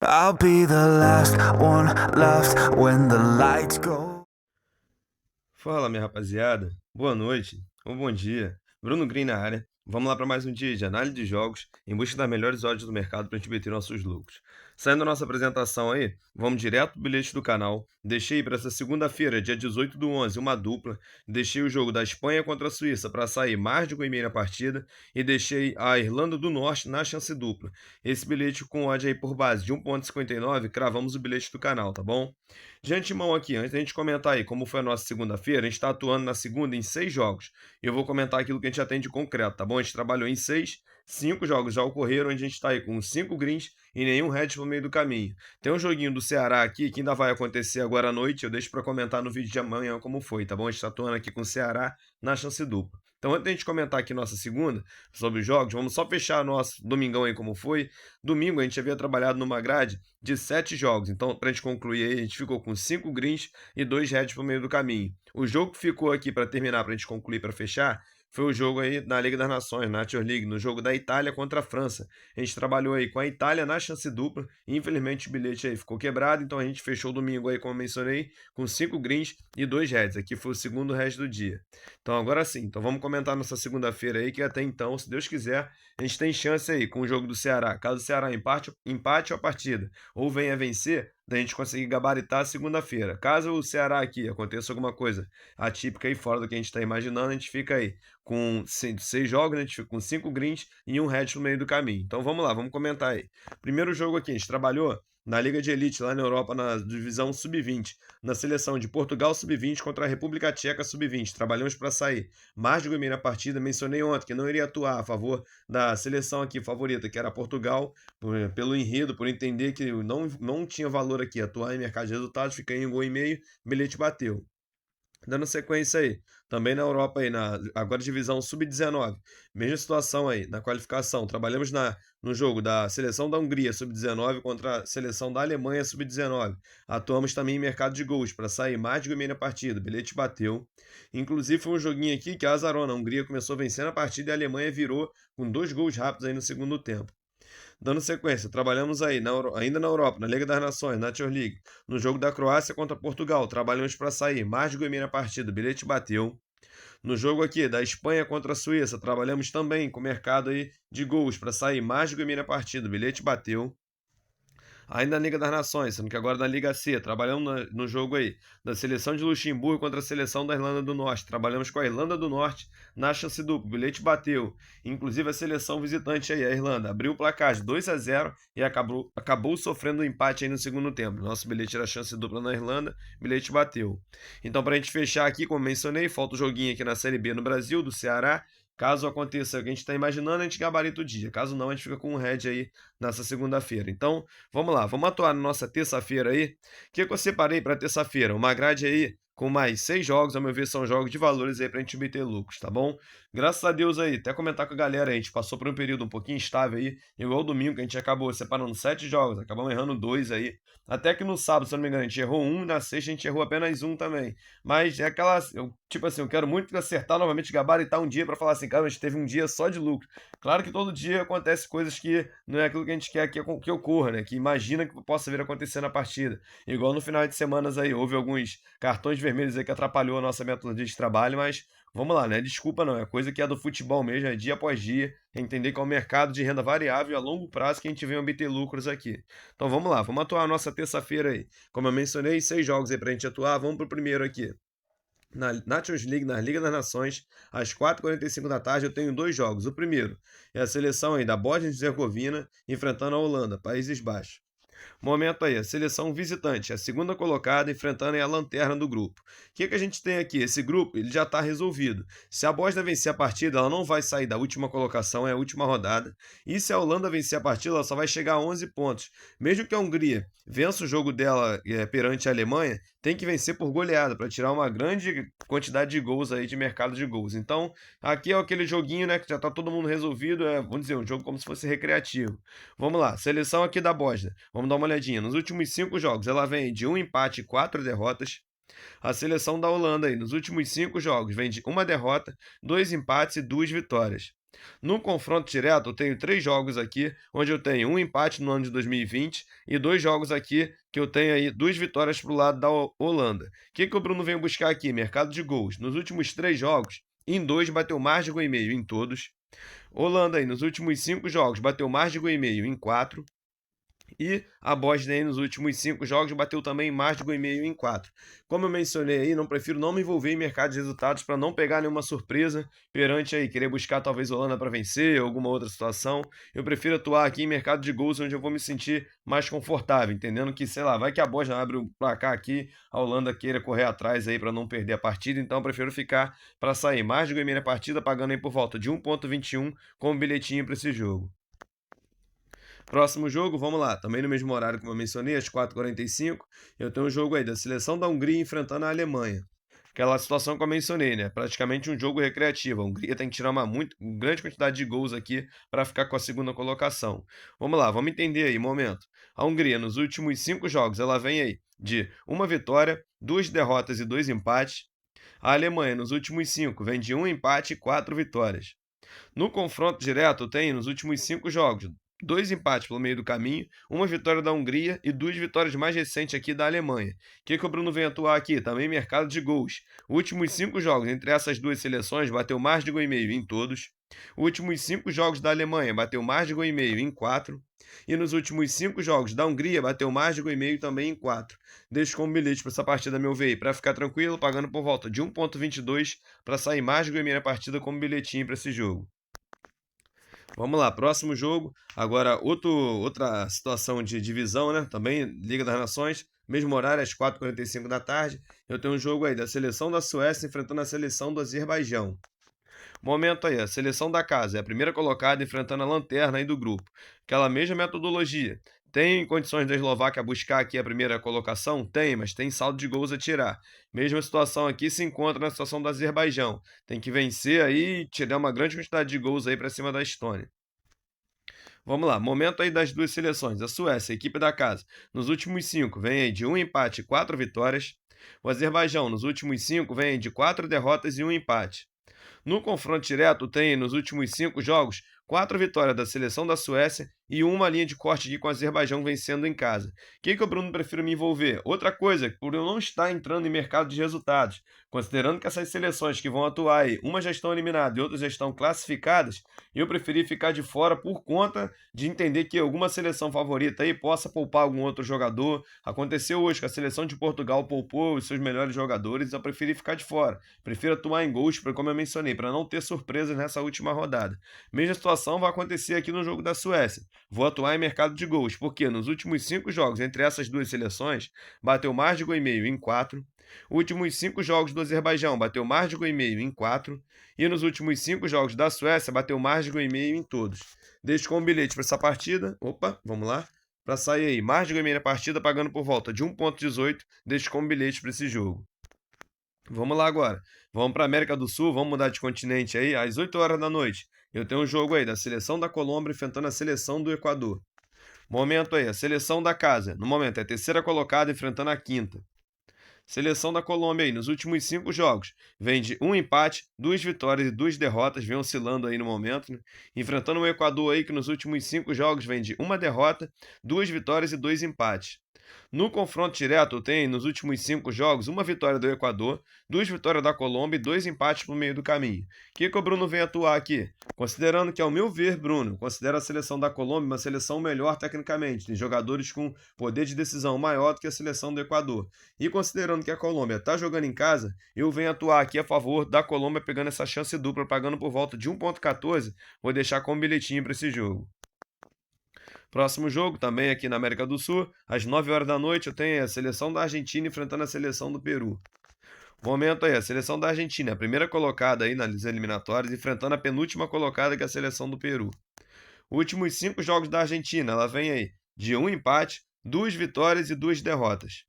I'll be the last one left when the lights go. Fala, minha rapaziada. Boa noite ou bom dia. Bruno Green na área. Vamos lá para mais um dia de análise de jogos em busca das melhores odds do mercado para a gente bater nossos lucros. Saindo da nossa apresentação aí, vamos direto pro bilhete do canal. Deixei para essa segunda-feira, dia 18/11, uma dupla. Deixei o jogo da Espanha contra a Suíça para sair mais de 1,5 na partida. E deixei a Irlanda do Norte na chance dupla. Esse bilhete com odd aí por base de 1,59, cravamos o bilhete do canal, tá bom? De antemão aqui, antes da gente comentar aí como foi a nossa segunda-feira, a gente está atuando na segunda em 6 jogos. E eu vou comentar aquilo que a gente já tem de concreto, tá bom? A gente trabalhou em 6, 5 jogos já ocorreram, onde a gente está aí com 5 greens e nenhum hedge no meio do caminho. Tem um joguinho do Ceará aqui que ainda vai acontecer agora à noite, eu deixo para comentar no vídeo de amanhã como foi, tá bom? A gente está atuando aqui com o Ceará na chance dupla. Então, antes da gente comentar aqui nossa segunda sobre os jogos, vamos só fechar nosso domingão aí como foi. Domingo a gente havia trabalhado numa grade de 7 jogos, então para a gente concluir aí, a gente ficou com 5 greens e 2 reds pro meio do caminho. O jogo que ficou aqui para terminar, para a gente concluir, para fechar, foi o jogo aí na Liga das Nações, na Nations League, no jogo da Itália contra a França. A gente trabalhou aí com a Itália na chance dupla e infelizmente o bilhete aí ficou quebrado, então a gente fechou o domingo aí, como eu mencionei, com 5 greens e 2 reds. Aqui foi o segundo red do dia. Então agora sim, então vamos comentar nossa segunda-feira aí, que até então, se Deus quiser, a gente tem chance aí com o jogo do Ceará. Caso o Ceará empate a partida ou venha vencer, da gente conseguir gabaritar a segunda-feira. Caso o Ceará aqui aconteça alguma coisa atípica aí fora do que a gente está imaginando, a gente fica aí com 6 jogos, né? A gente fica com 5 greens e um red no meio do caminho. Então vamos lá, vamos comentar aí. Primeiro jogo aqui, a gente trabalhou na Liga de Elite lá na Europa, na divisão Sub-20, na seleção de Portugal Sub-20 contra a República Tcheca Sub-20. Trabalhamos para sair mais de 1,5 na partida. Mencionei ontem que não iria atuar a favor da seleção aqui favorita, que era Portugal, pelo enredo, por entender que não tinha valor aqui atuar em mercado de resultados. Fiquei em 1,5, bilhete bateu. Dando sequência aí, também na Europa aí, agora divisão Sub-19, mesma situação aí, na qualificação, trabalhamos no jogo da seleção da Hungria Sub-19 contra a seleção da Alemanha Sub-19, atuamos também em mercado de gols, para sair mais de 1,5 na partida, bilhete bateu, inclusive foi um joguinho aqui que a azarona, a Hungria começou vencendo a partida e a Alemanha virou com 2 gols rápidos aí no segundo tempo. Dando sequência, trabalhamos aí ainda na Europa, na Liga das Nações, na Nations League, no jogo da Croácia contra Portugal, trabalhamos para sair mais de 1,5 na partida, bilhete bateu. No jogo aqui da Espanha contra a Suíça, trabalhamos também com o mercado aí de gols para sair mais de 1,5 na partida, bilhete bateu. Ainda na Liga das Nações, sendo que agora na Liga C, trabalhamos no jogo aí da seleção de Luxemburgo contra a seleção da Irlanda do Norte. Trabalhamos com a Irlanda do Norte na chance dupla. O bilhete bateu. Inclusive a seleção visitante aí, a Irlanda, abriu o placar de 2-0 e acabou sofrendo um empate aí no segundo tempo. Nosso bilhete era chance dupla na Irlanda, bilhete bateu. Então, para a gente fechar aqui, como mencionei, falta o joguinho aqui na Série B no Brasil, do Ceará. Caso aconteça o que a gente está imaginando, a gente gabarita o dia. Caso não, a gente fica com um head aí nessa segunda-feira. Então, vamos lá, vamos atuar na nossa terça-feira aí. O que eu separei para terça-feira? Uma grade aí com mais 6 jogos, ao meu ver, são jogos de valores aí pra gente obter lucros, tá bom? Graças a Deus aí, até comentar com a galera aí, a gente passou por um período um pouquinho instável aí, igual o domingo, que a gente acabou separando 7 jogos, acabamos errando 2 aí. Até que no sábado, se eu não me engano, a gente errou 1, na sexta a gente errou apenas 1 também. Mas é aquela, tipo assim, eu quero muito acertar novamente, gabaritar um dia pra falar assim, cara, a gente teve um dia só de lucro. Claro que todo dia acontece coisas que não é aquilo que a gente quer que ocorra, né? Que imagina que possa vir a acontecer na partida. Igual no final de semanas aí, houve alguns cartões vermelhos aí que atrapalhou a nossa metodologia de trabalho, mas vamos lá, né? Desculpa não, é coisa que é do futebol mesmo, é dia após dia, é entender que é um mercado de renda variável e a longo prazo que a gente vem obter lucros aqui. Então vamos lá, vamos atuar a nossa terça-feira aí. Como eu mencionei, 6 jogos aí pra gente atuar, vamos pro primeiro aqui. Na Nations League, na Liga das Nações, às 4h45 da tarde, eu tenho 2 jogos. O primeiro é a seleção aí da Bósnia e Herzegovina enfrentando a Holanda, Países Baixos. Momento aí, a seleção visitante, a segunda colocada, enfrentando a lanterna do grupo. O que a gente tem aqui? Esse grupo ele já está resolvido. Se a Bósnia vencer a partida, ela não vai sair da última colocação, é a última rodada. E se a Holanda vencer a partida, ela só vai chegar a 11 pontos. Mesmo que a Hungria vença o jogo dela perante a Alemanha, tem que vencer por goleada, para tirar uma grande quantidade de gols aí de mercado de gols. Então, aqui é aquele joguinho, né, que já está todo mundo resolvido, vamos dizer, um jogo como se fosse recreativo. Vamos lá, seleção aqui da Bósnia. Vamos dar uma olhadinha. Nos últimos 5 jogos, ela vem de 1 empate e 4 derrotas. A seleção da Holanda aí, nos últimos 5 jogos, vem de 1 derrota, 2 empates e 2 vitórias. No confronto direto, eu tenho 3 jogos aqui, onde eu tenho um empate no ano de 2020 e 2 jogos aqui que eu tenho aí 2 vitórias para o lado da Holanda. O que o Bruno veio buscar aqui? Mercado de gols. Nos últimos 3 jogos, em 2 bateu mais de 1,5 em todos. Holanda aí, nos últimos 5 jogos, bateu mais de 1,5 em 4. E a Bósnia aí nos últimos 5 jogos bateu também mais de 1,5 em 4. Como eu mencionei aí, prefiro não me envolver em mercado de resultados para não pegar nenhuma surpresa perante aí, querer buscar talvez Holanda para vencer, alguma outra situação. Eu prefiro atuar aqui em mercado de gols onde eu vou me sentir mais confortável, entendendo que, sei lá, vai que a Bósnia abre o placar aqui, a Holanda queira correr atrás aí para não perder a partida, então eu prefiro ficar para sair mais de 1,5 na partida, pagando aí por volta de 1,21 como bilhetinho para esse jogo. Próximo jogo, vamos lá, também no mesmo horário como eu mencionei, às 4h45, eu tenho um jogo aí da seleção da Hungria enfrentando a Alemanha. Aquela situação que eu mencionei, né? Praticamente um jogo recreativo. A Hungria tem que tirar uma grande quantidade de gols aqui para ficar com a segunda colocação. Vamos lá, vamos entender aí, momento. A Hungria, nos últimos 5 jogos, ela vem aí de 1 vitória, 2 derrotas e 2 empates. A Alemanha, nos últimos 5, vem de 1 empate e 4 vitórias. No confronto direto, tem nos últimos 5 jogos 2 empates pelo meio do caminho, 1 vitória da Hungria e 2 vitórias mais recentes aqui da Alemanha. O que o Bruno vem atuar aqui? Também mercado de gols. Últimos 5 jogos entre essas duas seleções bateu mais de 1,5 em todos. Últimos 5 jogos da Alemanha bateu mais de 1,5 em 4. E nos últimos 5 jogos da Hungria bateu mais de 1,5 também em 4. Deixo como bilhete para essa partida, meu ver, para ficar tranquilo, pagando por volta de 1,22 para sair mais de 1,5 na partida como bilhetinho para esse jogo. Vamos lá, próximo jogo. Agora, outra situação de divisão, né? Também Liga das Nações, mesmo horário, às 4h45 da tarde. Eu tenho um jogo aí da seleção da Suécia enfrentando a seleção do Azerbaijão. Momento aí, a seleção da casa é a primeira colocada enfrentando a lanterna aí do grupo. Aquela mesma metodologia. Tem condições da Eslováquia buscar aqui a primeira colocação? Tem, mas tem saldo de gols a tirar. Mesma situação aqui se encontra na situação do Azerbaijão. Tem que vencer aí e tirar uma grande quantidade de gols aí para cima da Estônia. Vamos lá, momento aí das duas seleções. A Suécia, a equipe da casa, nos últimos 5 vem aí de 1 empate e 4 vitórias. O Azerbaijão, nos últimos 5, vem aí de 4 derrotas e 1 empate. No confronto direto, tem nos últimos 5 jogos 4 vitórias da seleção da Suécia e uma linha de corte aqui com o Azerbaijão vencendo em casa. O que o Bruno prefere me envolver? Outra coisa, por eu não estar entrando em mercado de resultados, considerando que essas seleções que vão atuar aí, uma já estão eliminadas e outras já estão classificadas, eu preferi ficar de fora por conta de entender que alguma seleção favorita aí possa poupar algum outro jogador. Aconteceu hoje que a seleção de Portugal poupou os seus melhores jogadores, eu preferi ficar de fora. Prefiro atuar em gols, como eu mencionei, para não ter surpresas nessa última rodada. Mesma situação vai acontecer aqui no jogo da Suécia. Vou atuar em mercado de gols, porque nos últimos 5 jogos entre essas duas seleções, bateu mais de 1,5 em 4. Últimos 5 jogos do Azerbaijão, bateu mais de 1,5 em 4. E nos últimos 5 jogos da Suécia, bateu mais de 1,5 em todos. Deixo com um bilhete para essa partida. Opa, vamos lá. Para sair aí, mais de 1,5 na partida, pagando por volta de 1,18. Deixo com um bilhete para esse jogo. Vamos lá agora. Vamos para a América do Sul, vamos mudar de continente aí, às 8 horas da noite. Eu tenho um jogo aí da seleção da Colômbia enfrentando a seleção do Equador. Momento aí, a seleção da casa. No momento é a terceira colocada enfrentando a quinta. Seleção da Colômbia aí, nos últimos 5 jogos, vem de 1 empate, 2 vitórias e 2 derrotas, vem oscilando aí no momento, né? Enfrentando o Equador aí, que nos últimos 5 jogos vem de 1 derrota, 2 vitórias e 2 empates. No confronto direto, tem nos últimos 5 jogos 1 vitória do Equador, 2 vitórias da Colômbia e 2 empates no meio do caminho. O que o Bruno vem atuar aqui? Considerando que, ao meu ver, Bruno, considero a seleção da Colômbia uma seleção melhor tecnicamente, tem jogadores com poder de decisão maior do que a seleção do Equador. E considerando que a Colômbia está jogando em casa, eu venho atuar aqui a favor da Colômbia pegando essa chance dupla, pagando por volta de 1,14. Vou deixar como bilhetinho para esse jogo. Próximo jogo, também aqui na América do Sul, às 9 horas da noite, eu tenho a seleção da Argentina enfrentando a seleção do Peru. Momento aí, a seleção da Argentina, a primeira colocada aí nas eliminatórias, enfrentando a penúltima colocada que é a seleção do Peru. Últimos 5 jogos da Argentina, ela vem aí de 1 empate, 2 vitórias e 2 derrotas.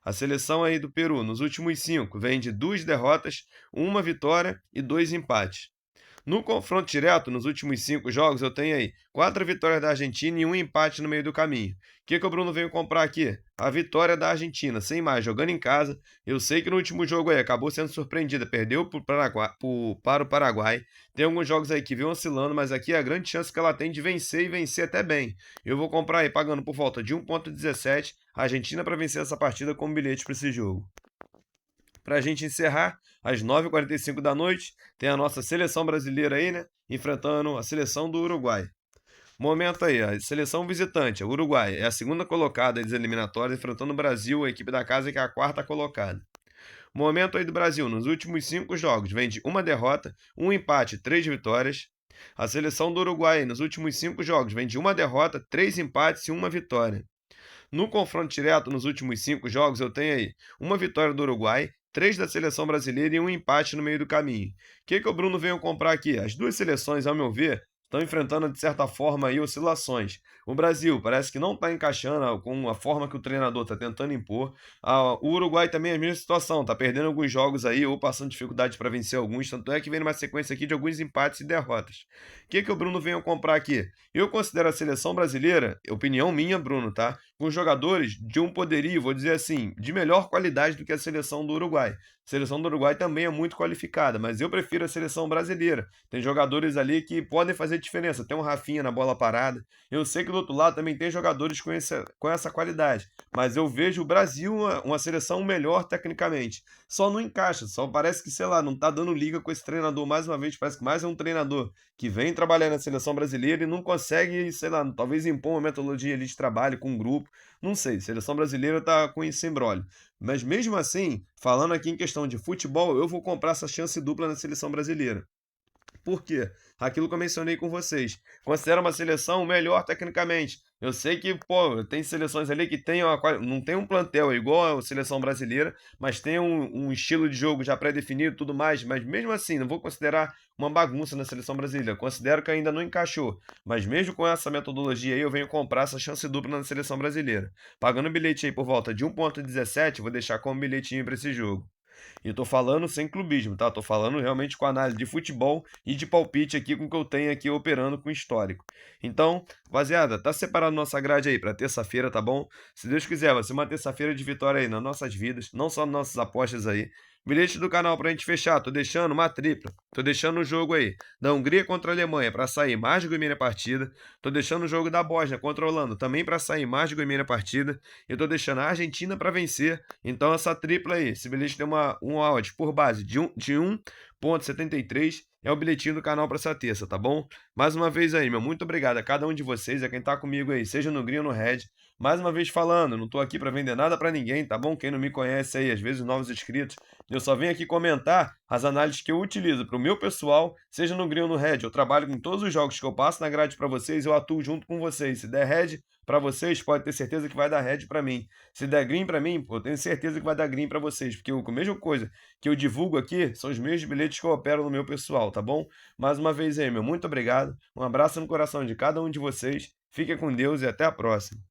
A seleção aí do Peru, nos últimos 5, vem de 2 derrotas, 1 vitória e 2 empates. No confronto direto, nos últimos 5 jogos, eu tenho aí 4 vitórias da Argentina e um empate no meio do caminho. O que o Bruno veio comprar aqui? A vitória da Argentina, sem mais, jogando em casa. Eu sei que no último jogo aí acabou sendo surpreendida, perdeu para o Paraguai. Tem alguns jogos aí que vem oscilando, mas aqui é a grande chance que ela tem de vencer e vencer até bem. Eu vou comprar aí pagando por volta de 1,17 a Argentina para vencer essa partida como bilhete para esse jogo. Para a gente encerrar, às 9h45 da noite, tem a nossa seleção brasileira aí, né? Enfrentando a seleção do Uruguai. Momento aí, a seleção visitante, o Uruguai, é a segunda colocada das eliminatórias, enfrentando o Brasil, a equipe da casa, que é a quarta colocada. Momento aí do Brasil, nos últimos 5 jogos, vem de uma derrota, um empate, 3 vitórias. A seleção do Uruguai, nos últimos 5 jogos, vem de uma derrota, 3 empates e uma vitória. No confronto direto, nos últimos 5 jogos, eu tenho aí uma vitória do Uruguai, 3 da seleção brasileira e um empate no meio do caminho. O que o Bruno veio comprar aqui? As duas seleções, ao meu ver, estão enfrentando, de certa forma, aí, oscilações. O Brasil parece que não está encaixando com a forma que o treinador está tentando impor. O Uruguai também é a mesma situação, está perdendo alguns jogos aí ou passando dificuldade para vencer alguns, tanto é que vem numa sequência aqui de alguns empates e derrotas. O que o Bruno veio comprar aqui? Eu considero a seleção brasileira, opinião minha, Bruno, tá? Com jogadores de um poderio, vou dizer assim, de melhor qualidade do que a seleção do Uruguai. A seleção do Uruguai também é muito qualificada, mas eu prefiro a seleção brasileira. Tem jogadores ali que podem fazer diferença. Tem um Rafinha na bola parada. Eu sei que do outro lado também tem jogadores com essa qualidade, mas eu vejo o Brasil uma seleção melhor tecnicamente. Só não encaixa, só parece que, sei lá, não tá dando liga com esse treinador mais uma vez. Parece que mais é um treinador que vem trabalhar na seleção brasileira e não consegue, sei lá, talvez impor uma metodologia ali de trabalho com um grupo. Não sei, a seleção brasileira tá com esse imbróglio. Mas mesmo assim, falando aqui em questão de futebol, eu vou comprar essa chance dupla na seleção brasileira. Por quê? Aquilo que eu mencionei com vocês. Considero uma seleção melhor tecnicamente. Eu sei que, pô, tem seleções ali que tem não tem um plantel igual a seleção brasileira, mas tem um estilo de jogo já pré-definido e tudo mais. Mas mesmo assim, não vou considerar uma bagunça na seleção brasileira. Considero que ainda não encaixou. Mas mesmo com essa metodologia aí, eu venho comprar essa chance dupla na seleção brasileira. Pagando o bilhete aí por volta de 1,17, vou deixar como bilhetinho para esse jogo. E eu tô falando sem clubismo, tá? Tô falando realmente com análise de futebol e de palpite aqui com o que eu tenho aqui operando com histórico. Então, rapaziada, tá separado nossa grade aí pra terça-feira, tá bom? Se Deus quiser, vai ser uma terça-feira de vitória aí nas nossas vidas, não só nas nossas apostas aí. Bilhete do canal pra gente fechar, tô deixando uma tripla. Tô deixando o jogo aí da Hungria contra a Alemanha pra sair mais de gol e meia na partida. Tô deixando o jogo da Bósnia contra a Holanda também pra sair mais de gol e meia na partida. E tô deixando a Argentina pra vencer. Então essa tripla aí, esse bilhete tem um odds por base de 1,73 é o bilhetinho do canal para essa terça, tá bom? Mais uma vez aí, meu muito obrigado a cada um de vocês, a quem tá comigo aí, seja no Green ou no Red. Mais uma vez falando, não tô aqui para vender nada para ninguém, tá bom? Quem não me conhece aí, às vezes novos inscritos, eu só venho aqui comentar as análises que eu utilizo para o meu pessoal, seja no Green ou no Red. Eu trabalho com todos os jogos que eu passo na grade para vocês, eu atuo junto com vocês. Se der Red para vocês, pode ter certeza que vai dar Red para mim. Se der Green para mim, eu tenho certeza que vai dar Green para vocês, porque a mesma coisa que eu divulgo aqui são os meus bilhetes que eu opero no meu pessoal, tá bom? Mais uma vez aí, meu muito obrigado. Um abraço no coração de cada um de vocês. Fiquem com Deus e até a próxima.